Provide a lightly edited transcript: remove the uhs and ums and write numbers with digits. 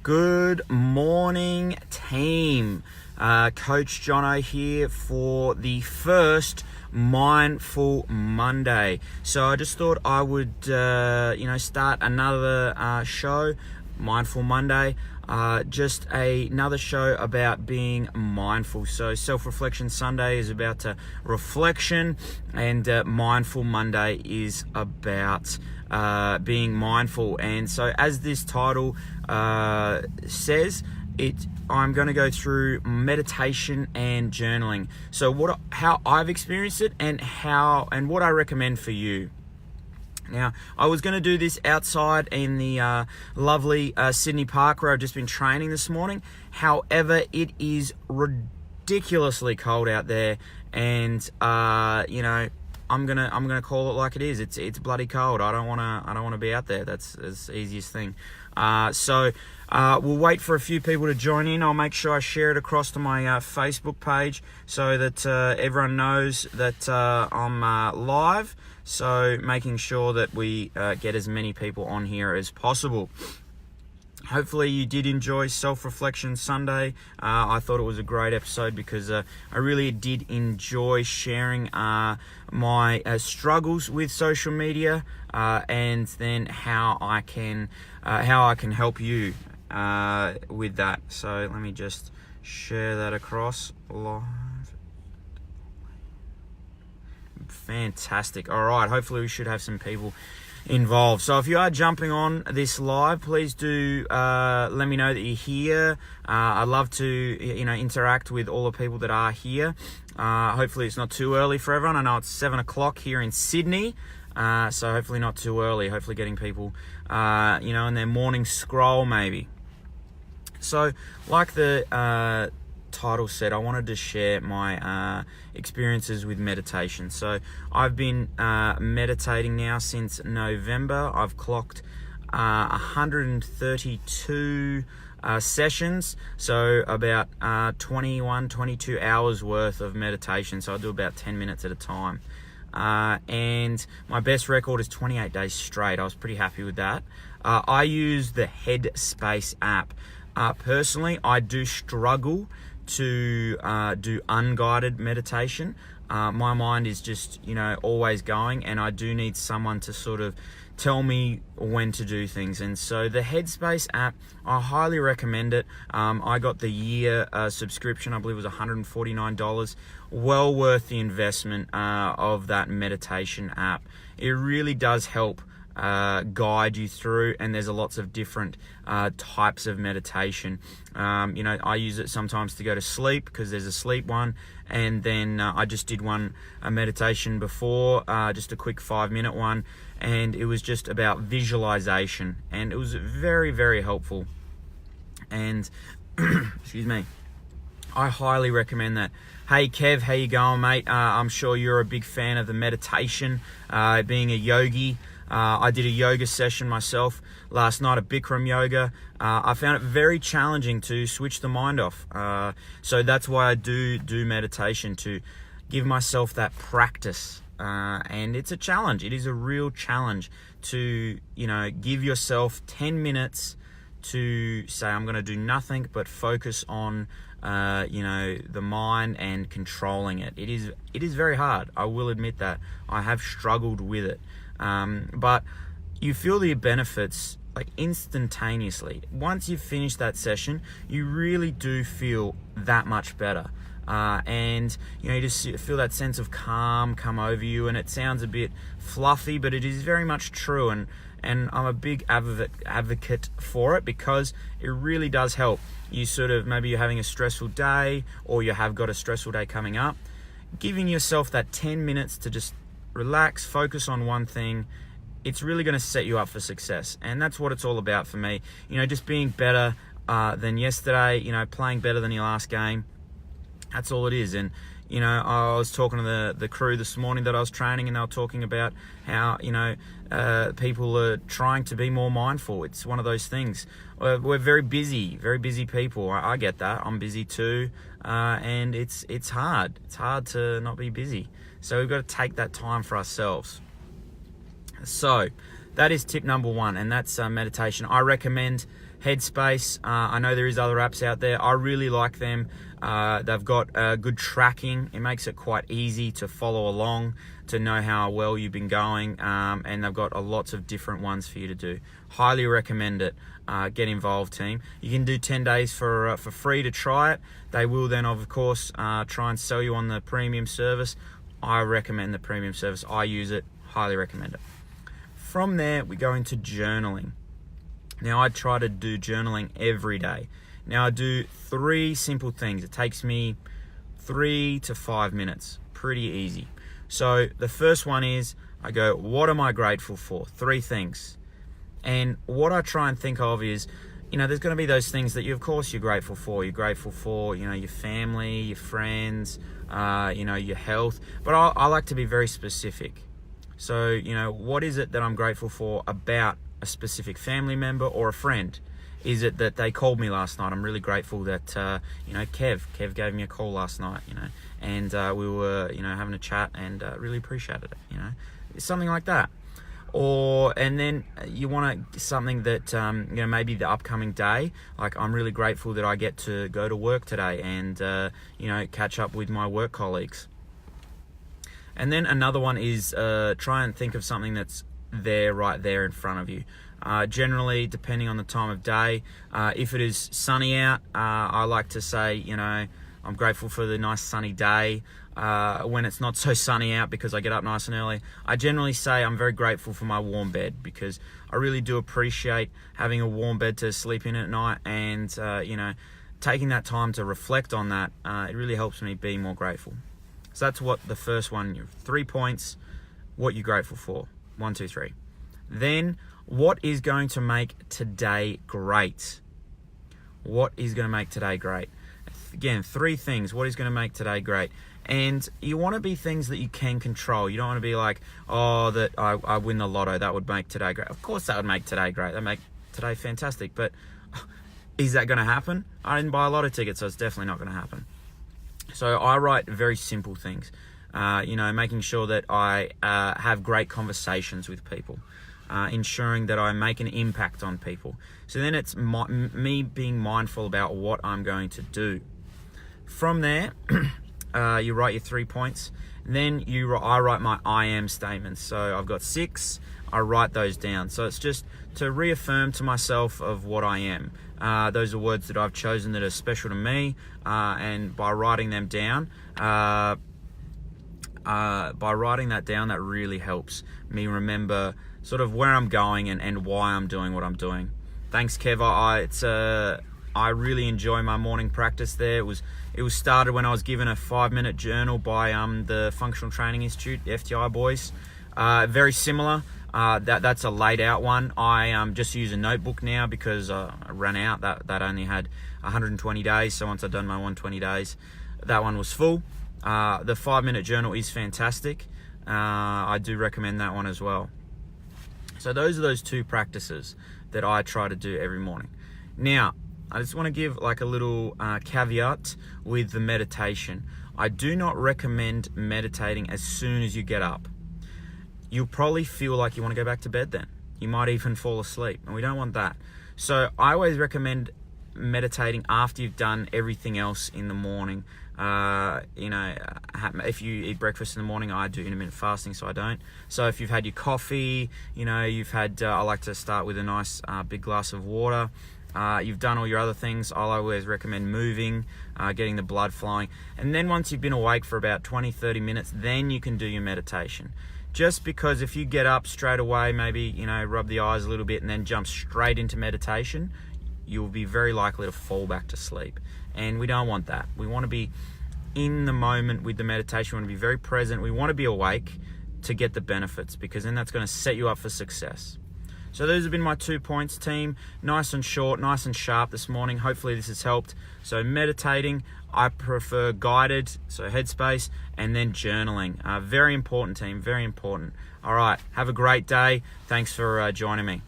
Good morning, team. Coach Jono here for the first Mindful Monday. So I just thought I would, start another show, Mindful Monday. Just another show about being mindful. So Self-Reflection Sunday is about reflection, and Mindful Monday is about being mindful. And so, as this title says, I'm going to go through meditation and journaling. So how I've experienced it and what I recommend for you. Now, I was going to do this outside in the lovely Sydney Park where I've just been training this morning. However, it is ridiculously cold out there, and I'm gonna call it like it is. It's bloody cold. I don't wanna be out there. That's the easiest thing. So we'll wait for a few people to join in. I'll make sure I share it across to my Facebook page so that everyone knows that I'm live. So making sure that we get as many people on here as possible. Hopefully you did enjoy Self-Reflection Sunday. I thought it was a great episode because I really did enjoy sharing my struggles with social media and then how I can help you with that. So let me just share that across live. Fantastic. All right, hopefully we should have some people involved. So if you are jumping on this live, please do let me know that you're here. I'd love to interact with all the people that are here. Hopefully it's not too early for everyone. I know it's 7 o'clock here in Sydney, so hopefully not too early. Hopefully getting people in their morning scroll maybe. So like the title said, I wanted to share my experiences with meditation. So I've been meditating now since November. I've clocked 132 sessions, so about 22 hours worth of meditation. So I do about 10 minutes at a time. And my best record is 28 days straight. I was pretty happy with that. I use the Headspace app. Personally, I do struggle to do unguided meditation. My mind is just always going, and I do need someone to sort of tell me when to do things. And so the Headspace app, I highly recommend it. I got the year subscription. I believe it was $149. Well worth the investment of that meditation app. It really does help guide you through, and there's lots of different types of meditation. I use it sometimes to go to sleep because there's a sleep one, and then I just did a meditation before, just a quick 5-minute one, and it was just about visualization, and it was very, very helpful. And excuse me, I highly recommend that. Hey Kev, how you going, mate? I'm sure you're a big fan of the meditation, being a yogi. I did a yoga session myself last night, a Bikram yoga. I found it very challenging to switch the mind off. So that's why I do meditation, to give myself that practice. And it's a challenge. It is a real challenge to, give yourself 10 minutes to say, I'm going to do nothing but focus on, the mind and controlling it. It is very hard. I will admit that. I have struggled with it. But you feel the benefits like instantaneously. Once you've finished that session, you really do feel that much better. And you just feel that sense of calm come over you, and it sounds a bit fluffy, but it is very much true. And I'm a big advocate for it because it really does help. You maybe you're having a stressful day, or you have got a stressful day coming up. Giving yourself that 10 minutes to just relax, focus on one thing, it's really going to set you up for success. And that's what it's all about for me. Just being better than yesterday, playing better than your last game. That's all it is. And I was talking to the crew this morning that I was training, and they were talking about how people are trying to be more mindful. It's one of those things. We're very busy people. I get that. I'm busy too, and it's hard. It's hard to not be busy. So we've got to take that time for ourselves. So that is tip number one, and that's meditation. I recommend Headspace, I know there is other apps out there. I really like them. They've got good tracking. It makes it quite easy to follow along, to know how well you've been going, and they've got lots of different ones for you to do. Highly recommend it. Get involved, team. You can do 10 days for free to try it. They will then, of course, try and sell you on the premium service. I recommend the premium service. I use it. Highly recommend it. From there, we go into journaling. Now, I try to do journaling every day. Now, I do 3 simple things. It takes me 3 to 5 minutes. Pretty easy. So the first one is, I go, what am I grateful for? 3 things. And what I try and think of is, there's going to be those things that you're grateful for. You're grateful for, your family, your friends, your health. But I like to be very specific. So, what is it that I'm grateful for about a specific family member or a friend? Is it that they called me last night? I'm really grateful that, Kev gave me a call last night, and we were, having a chat, and really appreciated it, something like that. And then you want something that, maybe the upcoming day, like I'm really grateful that I get to go to work today and, catch up with my work colleagues. And then another one is try and think of something that's right there in front of you. Generally, depending on the time of day, if it is sunny out, I like to say, I'm grateful for the nice sunny day. When it's not so sunny out, because I get up nice and early, I generally say I'm very grateful for my warm bed, because I really do appreciate having a warm bed to sleep in at night, and taking that time to reflect on that, it really helps me be more grateful. So that's what the first one, 3 points, what you're grateful for. 1, 2, 3. Then, what is going to make today great? What is going to make today great? Again, 3 things. What is going to make today great? And you want to be things that you can control. You don't want to be like, that I win the lotto, that would make today great. Of course that would make today great. That would make today fantastic. But is that going to happen? I didn't buy a lotto ticket, so it's definitely not going to happen. So I write very simple things. Making sure that I have great conversations with people. Ensuring that I make an impact on people. So then it's me being mindful about what I'm going to do. From there, you write your 3 points. Then I write my I am statements. So I've got 6. I write those down. So it's just to reaffirm to myself of what I am. Those are words that I've chosen that are special to me. And by writing them down, that really helps me remember sort of where I'm going and why I'm doing what I'm doing. Thanks, Kev. I really enjoy my morning practice there. It was started when I was given a 5-minute journal by the Functional Training Institute, the FTI boys. Very similar. That's a laid out one. I just use a notebook now because I ran out. That only had 120 days. So once I'd done my 120 days, that one was full. The 5-minute journal is fantastic. I do recommend that one as well. So those are those 2 practices that I try to do every morning. Now, I just want to give like a little caveat with the meditation. I do not recommend meditating as soon as you get up. You'll probably feel like you want to go back to bed then. You might even fall asleep, and we don't want that. So I always recommend meditating after you've done everything else in the morning. If you eat breakfast in the morning, I do intermittent fasting, so I don't. So if you've had your coffee, you've had, I like to start with a nice big glass of water. You've done all your other things. I'll always recommend moving, getting the blood flowing. And then once you've been awake for about 20-30 minutes, then you can do your meditation. Just because if you get up straight away, maybe, rub the eyes a little bit and then jump straight into meditation, you'll be very likely to fall back to sleep. And we don't want that. We want to be in the moment with the meditation. We want to be very present. We want to be awake to get the benefits, because then that's going to set you up for success. So those have been my 2 points, team. Nice and short, nice and sharp this morning. Hopefully this has helped. So meditating, I prefer guided, so Headspace, and then journaling. Very important, team, very important. All right, have a great day. Thanks for joining me.